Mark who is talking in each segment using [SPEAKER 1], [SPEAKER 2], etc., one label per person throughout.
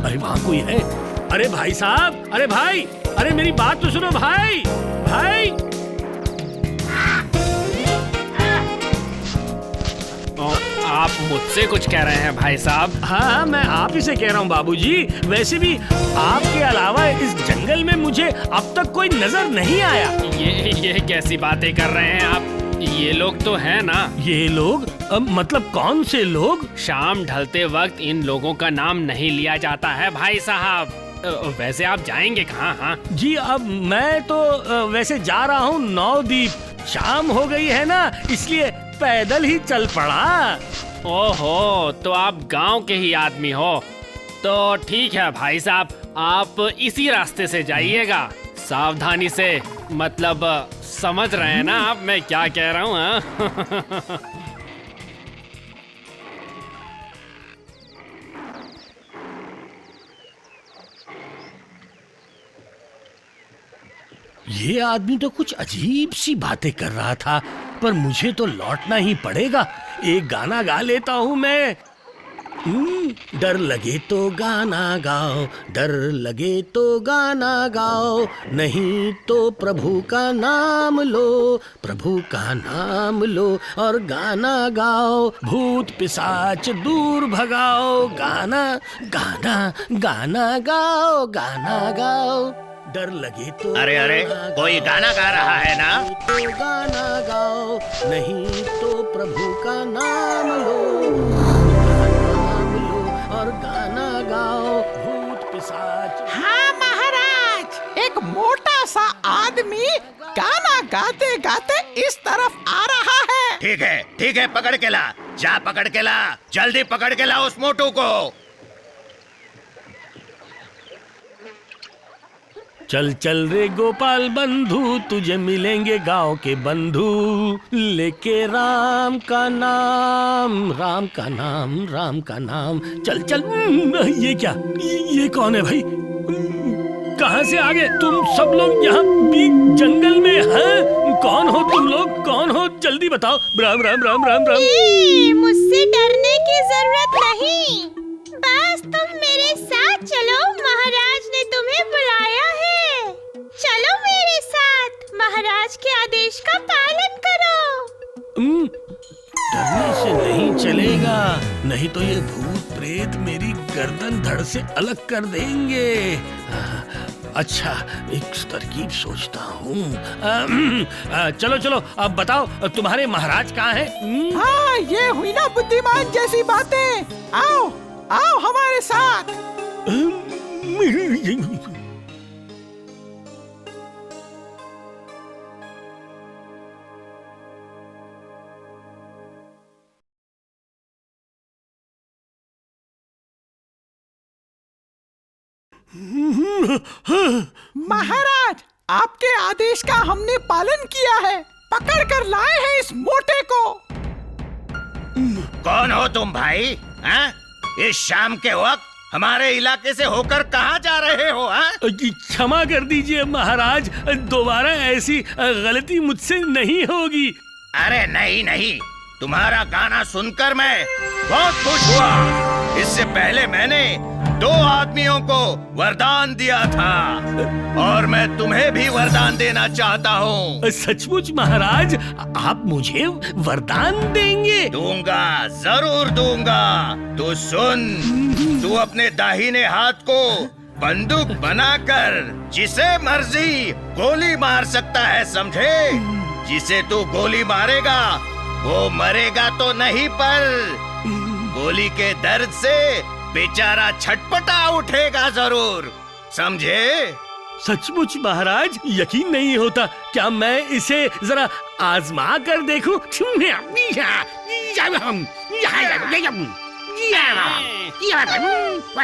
[SPEAKER 1] अरे वहाँ कोई है? अरे भाई साहब, अरे भाई, अरे मेरी बात तो सुनो भाई, भाई।
[SPEAKER 2] आप मुझसे कुछ कह रहे हैं भाई साहब?
[SPEAKER 1] हाँ, मैं आप ही से कह रहा हूँ बाबूजी। वैसे भी आपके अलावा इस जंगल में मुझे अब तक कोई नजर नहीं आया।
[SPEAKER 2] ये कैसी बातें कर रहे हैं आप? ये लोग तो हैं ना?
[SPEAKER 1] ये लोग? मतलब कौन से लोग?
[SPEAKER 2] शाम ढलते वक्त इन लोगों का नाम नहीं लिया जाता है भाई साहब। वैसे आप जाएंगे कहाँ? हाँ
[SPEAKER 1] जी, अब मैं तो वैसे जा रहा हूँ नवदीप। शाम हो गई है ना, इसलिए पैदल ही चल पड़ा।
[SPEAKER 2] ओहो, तो आप गांव के ही आदमी हो? तो ठीक है भाई साहब, आप इसी रास्ते से जाइएगा, सावधानी से। मतलब समझ रहे हैं ना आप मैं क्या कह रहा हूँ? हाँ?
[SPEAKER 1] ये आदमी तो कुछ अजीब सी बातें कर रहा था, पर मुझे तो लौटना ही पड़ेगा। एक गाना गा लेता हूँ मैं। डर लगे तो गाना गाओ, डर लगे तो गाना गाओ, नहीं तो प्रभु का नाम लो, प्रभु का नाम लो और गाना गाओ, भूत पिशाच दूर भगाओ, गाना गाना गाना गाओ, गाना गाओ। डर लगे तो
[SPEAKER 3] अरे कोई गाना गा रहा है ना?
[SPEAKER 1] तो गाना गाओ, नहीं तो प्रभु का नाम लो, और गाना गाओ, भूत पिशाच।
[SPEAKER 4] हाँ महाराज, एक मोटा सा आदमी गाना गाते गाते इस तरफ आ रहा है।
[SPEAKER 3] ठीक है, पकड़ के ला, जा पकड़ के ला, जल्दी पकड़ के ला उस मोटू को।
[SPEAKER 1] चल चल रे गोपाल बंधु, तुझे मिलेंगे गांव के बंधु, लेके राम का नाम, राम का नाम, राम का नाम। चल चल। ये क्या? ये कौन है भाई? कहाँ से आ गए तुम सब लोग यहाँ बीच जंगल में? हैं? कौन हो तुम लोग? कौन हो? जल्दी बताओ। राम राम राम राम राम।
[SPEAKER 5] मुझसे डरने की जरूरत नहीं, बस तुम मेरे साथ चलो, महाराज ने तुम्हें बुलाया है। चलो मेरे साथ, महाराज के आदेश का पालन करो।
[SPEAKER 1] डरने से नहीं चलेगा, नहीं तो ये भूत प्रेत मेरी गर्दन धड़ से अलग कर देंगे। अच्छा, एक तरकीब सोचता हूँ। चलो चलो, अब बताओ तुम्हारे महाराज कहाँ हैं?
[SPEAKER 4] हाँ, ये हुई ना बुद्धिमान जैसी बातें। आओ आओ हमारे साथ। महाराज, आपके आदेश का हमने पालन किया है, पकड़ कर लाए हैं इस मोटे को।
[SPEAKER 3] कौन हो तुम भाई? हैं? इस शाम के वक्त हमारे इलाके से होकर कहाँ जा रहे हो?
[SPEAKER 1] क्षमा कर दीजिए महाराज, दोबारा ऐसी गलती मुझसे नहीं होगी।
[SPEAKER 3] अरे नहीं, तुम्हारा गाना सुनकर मैं बहुत खुश हुआ। इससे पहले मैंने 2 आदमियों को वरदान दिया था और मैं तुम्हें भी वरदान देना चाहता हूँ।
[SPEAKER 1] सचमुच महाराज, आप मुझे वरदान देंगे?
[SPEAKER 3] दूंगा, जरूर दूंगा। तू सुन, तू अपने दाहिने हाथ को बंदूक बनाकर जिसे मर्जी गोली मार सकता है, समझे? जिसे तू गोली मारेगा वो मरेगा तो नहीं, पर गोली के दर्द से बेचारा छटपटा उठेगा जरूर, समझे?
[SPEAKER 1] सचमुच महाराज, यकीन नहीं होता। क्या मैं इसे जरा आजमा कर देखूं?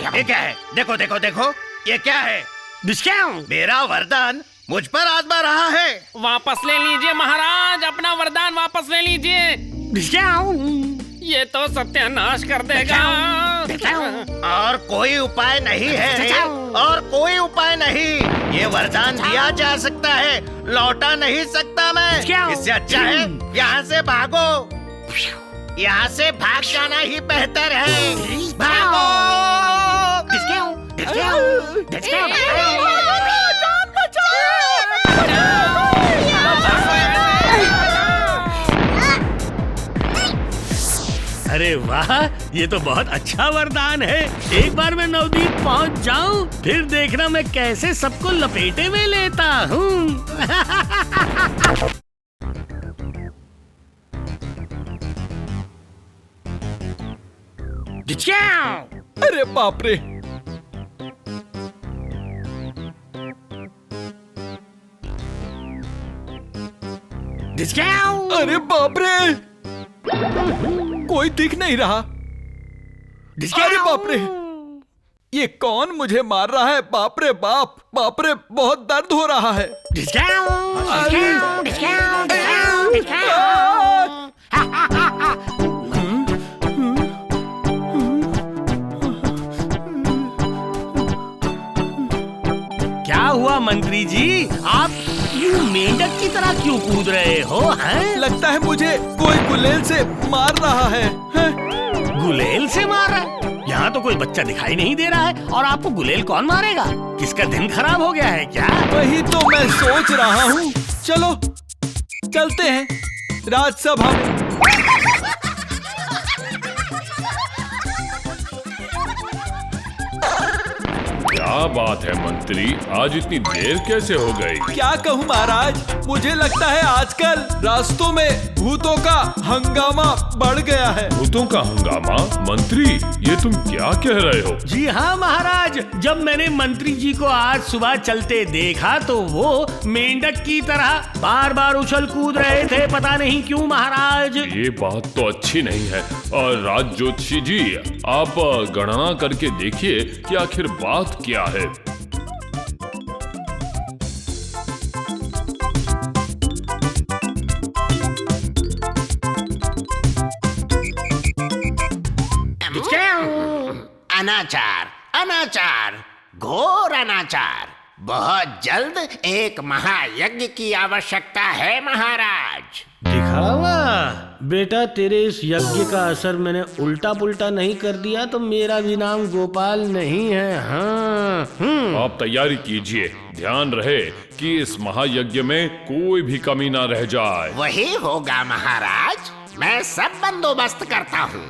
[SPEAKER 3] ये क्या है? देखो, ये क्या है? मेरा वरदान मुझ पर आजमा रहा है।
[SPEAKER 2] वापस ले लीजिए महाराज, अपना वरदान वापस ले लीजिए। ये तो सत्यानाश कर देगा।
[SPEAKER 3] और कोई उपाय नहीं है, और कोई उपाय नहीं। ये वरदान दिया जा सकता है, लौटा नहीं सकता मैं। इससे अच्छा है यहाँ से भागो, यहाँ से भाग जाना ही बेहतर है। भागो।
[SPEAKER 1] अरे वाह, ये तो बहुत अच्छा वरदान है। एक बार मैं नवदीप पहुंच जाऊं, फिर देखना मैं कैसे सबको लपेटे में लेता हूँ।
[SPEAKER 6] अरे बाप रे, अरे बाप रे, कोई दिख नहीं रहा। अरे बाप रे, ये कौन मुझे मार रहा है? बाप रे बाप, बाप रे, बहुत दर्द हो रहा है।
[SPEAKER 1] क्या हुआ मंत्री जी, आप यूं मेंढक की तरह क्यों कूद रहे हो? हैं?
[SPEAKER 6] लगता है मुझे कोई गुलेल से मार रहा है।
[SPEAKER 1] गुलेल से मार रहा है? यहाँ तो कोई बच्चा दिखाई नहीं दे रहा है, और आपको गुलेल कौन मारेगा? किसका दिन खराब हो गया है क्या?
[SPEAKER 6] वही तो मैं सोच रहा हूँ। चलो चलते हैं राजसभा में।
[SPEAKER 7] क्या बात है मंत्री, आज इतनी देर कैसे हो गई?
[SPEAKER 6] क्या कहूँ महाराज, मुझे लगता है आजकल रास्तों में भूतों का हंगामा बढ़ गया है।
[SPEAKER 7] भूतों का हंगामा? मंत्री, ये तुम क्या कह रहे हो?
[SPEAKER 1] जी हाँ महाराज, जब मैंने मंत्री जी को आज सुबह चलते देखा तो वो मेंढक की तरह बार बार उछल कूद रहे थे, पता नहीं क्यों महाराज।
[SPEAKER 7] ये बात तो अच्छी नहीं है। और राज ज्योतिषी जी, आप गणना करके देखिए कि आखिर बात क्या है।
[SPEAKER 8] अनाचार, अनाचार, घोर अनाचार। बहुत जल्द एक महायज्ञ की आवश्यकता है महाराज।
[SPEAKER 1] दिखावा बेटा, तेरे इस यज्ञ का असर मैंने उल्टा पुल्टा नहीं कर दिया तो मेरा भी नाम गोपाल नहीं है। हाँ।
[SPEAKER 7] आप तैयारी कीजिए, ध्यान रहे कि इस महायज्ञ में कोई भी कमी ना रह जाए।
[SPEAKER 8] वही होगा महाराज, मैं सब बंदोबस्त करता हूँ।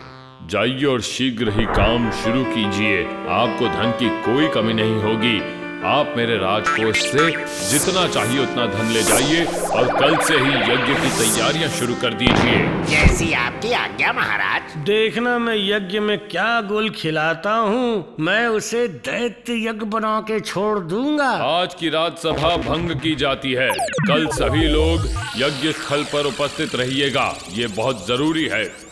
[SPEAKER 7] जाइए और शीघ्र ही काम शुरू कीजिए, आपको धन की कोई कमी नहीं होगी। आप मेरे राजकोष से जितना चाहिए उतना धन ले जाइए और कल से ही यज्ञ की तैयारियां शुरू कर दीजिए।
[SPEAKER 8] जैसी आपकी आज्ञा महाराज।
[SPEAKER 1] देखना मैं यज्ञ में क्या गुल खिलाता हूँ, मैं उसे दैत्य यज्ञ बना के छोड़ दूंगा।
[SPEAKER 7] आज की राजसभा भंग की जाती है, कल सभी लोग यज्ञ स्थल पर उपस्थित रहिएगा, ये बहुत जरूरी है।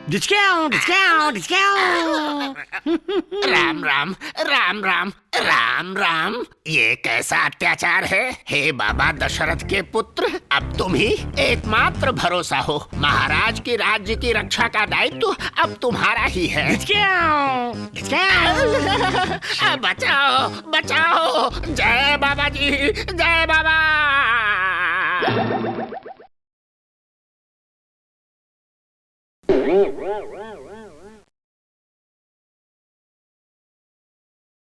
[SPEAKER 8] राम राम, राम राम, राम राम। ये कैसा अत्याचार है? हे बाबा दशरथ के पुत्र, अब तुम ही एकमात्र भरोसा हो। महाराज की राज्य की रक्षा का दायित्व अब तुम्हारा ही है। बचाओ, बचाओ, जय बाबा जी, जय बाबा।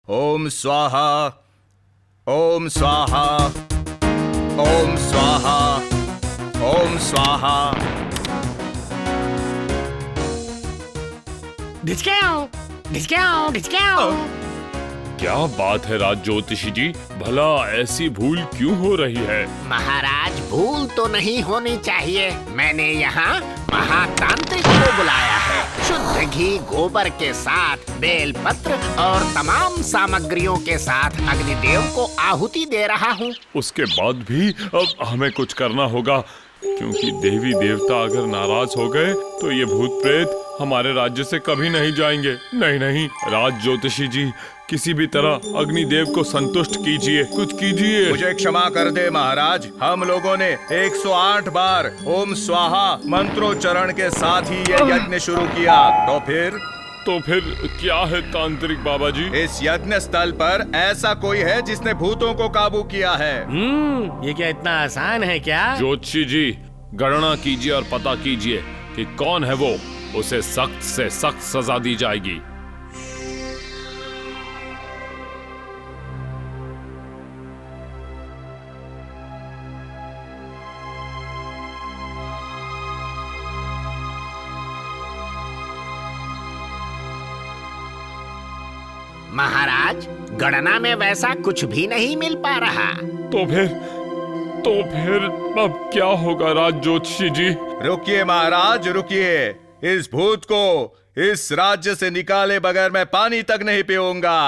[SPEAKER 3] ओम स्वाहा, ओम स्वाहा, ओम स्वाहा, ओम स्वाहा।
[SPEAKER 7] क्या बात है राज ज्योतिषी जी, भला ऐसी भूल क्यों हो रही है?
[SPEAKER 8] महाराज, भूल तो नहीं होनी चाहिए। मैंने यहाँ महातांत्रिक को बुलाया है। शुद्ध घी गोबर के साथ बेलपत्र और तमाम सामग्रियों के साथ अग्निदेव को आहुति दे रहा हूँ।
[SPEAKER 7] उसके बाद भी अब हमें कुछ करना होगा, क्योंकि देवी देवता अगर नाराज हो गए तो ये भूत प्रेत हमारे राज्य से कभी नहीं जाएंगे। नहीं नहीं, राज ज्योतिषी जी, किसी भी तरह अग्निदेव को संतुष्ट कीजिए, कुछ कीजिए।
[SPEAKER 3] मुझे क्षमा कर दे महाराज, हम लोगों ने 108 बार ओम स्वाहा मंत्रोच्चारण के साथ ही ये यज्ञ शुरू किया। तो फिर क्या है तांत्रिक बाबा जी? इस यज्ञ स्थल पर ऐसा कोई है जिसने भूतों को काबू किया है?
[SPEAKER 1] ये क्या इतना आसान है क्या?
[SPEAKER 7] ज्योतिषी जी, गणना कीजिए और पता कीजिए कि कौन है वो, उसे सख्त से सख्त सजा दी जाएगी।
[SPEAKER 8] महाराज, गणना में वैसा कुछ भी नहीं मिल पा रहा।
[SPEAKER 7] तो फिर अब क्या होगा राज ज्योतिषी जी?
[SPEAKER 3] रुकिए महाराज, रुकिए। इस भूत को इस राज्य से निकाले बगैर मैं पानी तक नहीं पीऊंगा।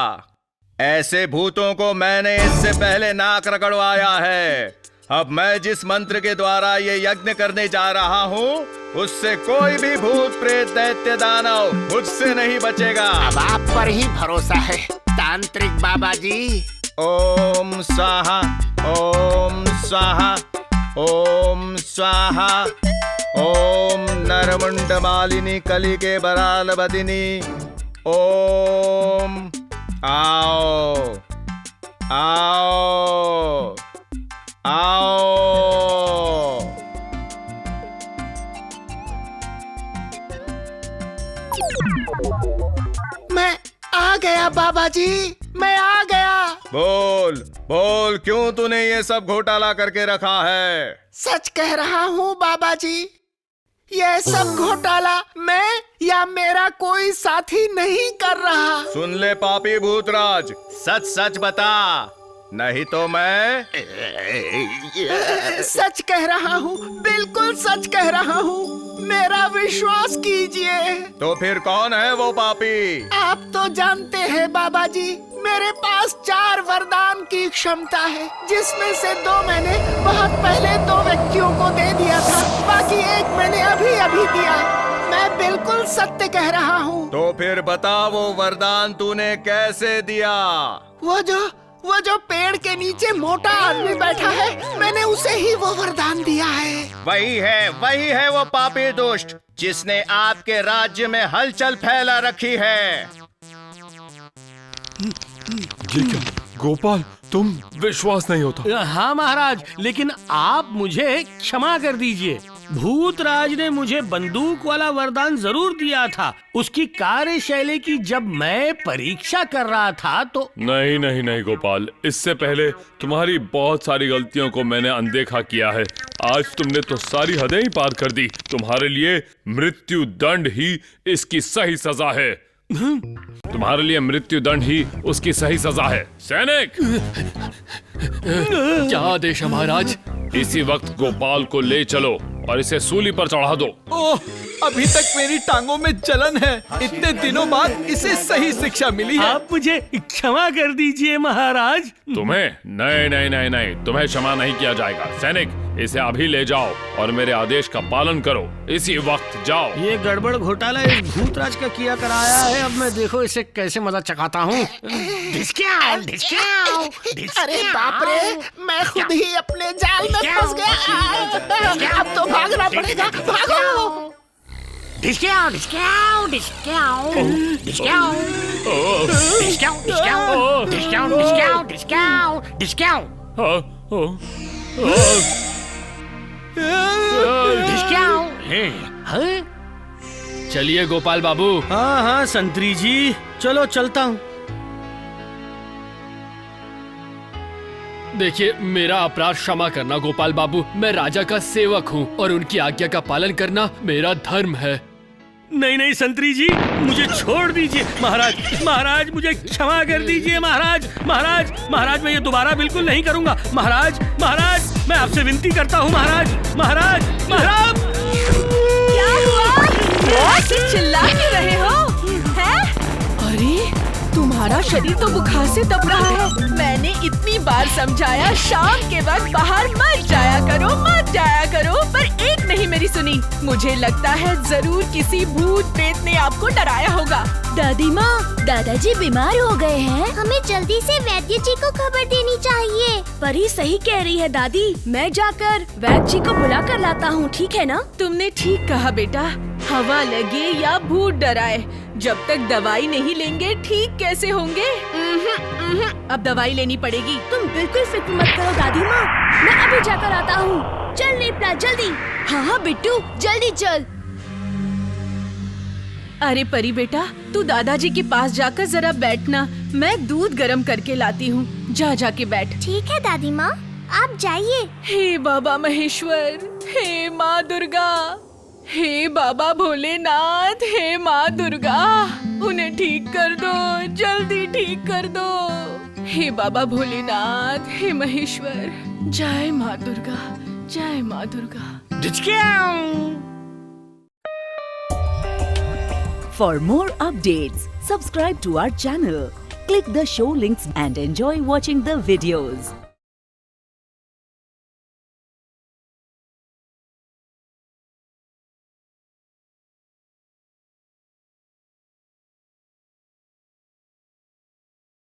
[SPEAKER 3] ऐसे भूतों को मैंने इससे पहले नाक रगड़वाया है। अब मैं जिस मंत्र के द्वारा ये यज्ञ करने जा रहा हूँ, उससे कोई भी भूत प्रेत दैत्य दानव मुझसे नहीं बचेगा।
[SPEAKER 8] अब आप पर ही भरोसा है तांत्रिक बाबा जी।
[SPEAKER 3] ओम स्वाहा, ओम स्वाहा, ओम स्वाहा, ओम नरमुंड मालिनी कलिके बराल बदिनी। ओम आओ आओ आओ।
[SPEAKER 8] मैं आ गया बाबा जी, मैं आ गया।
[SPEAKER 3] बोल बोल, क्यों तूने ये सब घोटाला करके रखा है?
[SPEAKER 8] सच कह रहा हूँ बाबा जी, ये सब घोटाला मैं या मेरा कोई साथी नहीं कर रहा।
[SPEAKER 3] सुन ले पापी भूतराज, सच सच बता, नहीं तो मैं।
[SPEAKER 8] सच कह रहा हूँ, बिल्कुल सच कह रहा हूँ, मेरा विश्वास कीजिए।
[SPEAKER 3] तो फिर कौन है वो पापी?
[SPEAKER 8] आप तो जानते हैं बाबा जी, मेरे पास 4 वरदान की क्षमता है, जिसमें से 2 मैंने बहुत पहले 2 व्यक्तियों को दे दिया था, बाकी 1 मैंने अभी दिया। मैं बिल्कुल सत्य कह रहा हूँ।
[SPEAKER 3] तो फिर बता, वो वरदान तूने कैसे दिया?
[SPEAKER 8] वो जो पेड़ के नीचे मोटा आदमी बैठा है, मैंने उसे ही वो वरदान दिया है।
[SPEAKER 3] वही है वो पापी दुष्ट, जिसने आपके राज्य में हलचल फैला रखी है।
[SPEAKER 7] ये क्या गोपाल, तुम विश्वास नहीं होता?
[SPEAKER 1] हाँ महाराज, लेकिन आप मुझे क्षमा कर दीजिए। भूतराज ने मुझे बंदूक वाला वरदान जरूर दिया था। उसकी कार्यशैली की जब मैं परीक्षा कर रहा था तो।
[SPEAKER 7] नहीं गोपाल, इससे पहले तुम्हारी बहुत सारी गलतियों को मैंने अनदेखा किया है। आज तुमने तो सारी हदें ही पार कर दी। तुम्हारे लिए मृत्यु दंड ही इसकी सही सजा है। तुम्हारे लिए मृत्यु दंड ही उसकी सही सजा है। सैनिक,
[SPEAKER 2] क्या आदेश है महाराज?
[SPEAKER 7] इसी वक्त गोपाल को ले चलो और इसे सूली पर चढ़ा दो।
[SPEAKER 6] ओह, अभी तक मेरी टांगों में जलन है। इतने दिनों बाद इसे सही शिक्षा मिली है।
[SPEAKER 1] आप मुझे क्षमा कर दीजिए महाराज।
[SPEAKER 7] तुम्हें नहीं, तुम्हें क्षमा नहीं किया जाएगा। सैनिक, इसे अभी ले जाओ और मेरे आदेश का पालन करो। इसी वक्त जाओ।
[SPEAKER 1] ये गड़बड़ घोटाला इस भूतराज का किया कराया है। अब मैं देखो इसे कैसे मजा चखाता हूँ।
[SPEAKER 8] अरे बाप रे, मैं खुद ही अपने जाल में फंस गया। अब तो भागना पड़ेगा, भागो।
[SPEAKER 2] चलिए गोपाल बाबू।
[SPEAKER 1] हाँ संतरी जी, चलो चलता हूँ।
[SPEAKER 2] देखिए, मेरा अपराध क्षमा करना गोपाल बाबू। मैं राजा का सेवक हूँ और उनकी आज्ञा का पालन करना मेरा धर्म है।
[SPEAKER 1] नहीं संतरी जी, मुझे छोड़ दीजिए। महाराज मुझे क्षमा कर दीजिए। महाराज मैं ये दोबारा बिल्कुल नहीं करूँगा। महाराज मैं आपसे विनती करता हूँ। महाराज
[SPEAKER 9] क्या हुआ? ऐसे चिल्ला क्यों रहे हो? हैं? अरे तुम्हारा शरीर तो बुखार से तप रहा है। मैंने इतनी बार समझाया शाम के वक्त बाहर मत जाया करो, पर एक नहीं मेरी सुनी। मुझे लगता है जरूर किसी भूत प्रेत ने आपको डराया होगा।
[SPEAKER 5] दादी माँ, दादाजी बीमार हो गए हैं। हमें जल्दी से वैद्य जी को खबर देनी चाहिए।
[SPEAKER 9] परी सही कह रही है दादी, मैं जाकर वैद्य जी को बुला कर लाता हूँ, ठीक है ना? तुमने ठीक कहा बेटा, हवा लगे या भूत डराए, जब तक दवाई नहीं लेंगे ठीक कैसे होंगे? अब दवाई लेनी पड़ेगी।
[SPEAKER 5] तुम बिल्कुल फिक्र मत करो दादी माँ, मैं अभी जाकर आता हूँ। चल नेपला जल्दी।
[SPEAKER 9] हाँ बिट्टू, जल्दी चल। अरे परी बेटा, तू दादाजी के पास जाकर जरा बैठना, मैं दूध गर्म करके लाती हूँ। जाके बैठ।
[SPEAKER 5] ठीक है दादी माँ, आप जाइए।
[SPEAKER 9] हे बाबा महेश्वर, हे माँ दुर्गा, हे बाबा भोलेनाथ, हे माँ दुर्गा। उन्हें ठीक कर दो, जल्दी ठीक कर दो। हे बाबा भोलेनाथ, हे महेश्वर, जय माँ दुर्गा, जय माँ Durga.
[SPEAKER 10] For more updates, subscribe to our channel, click the show links and enjoy watching the videos.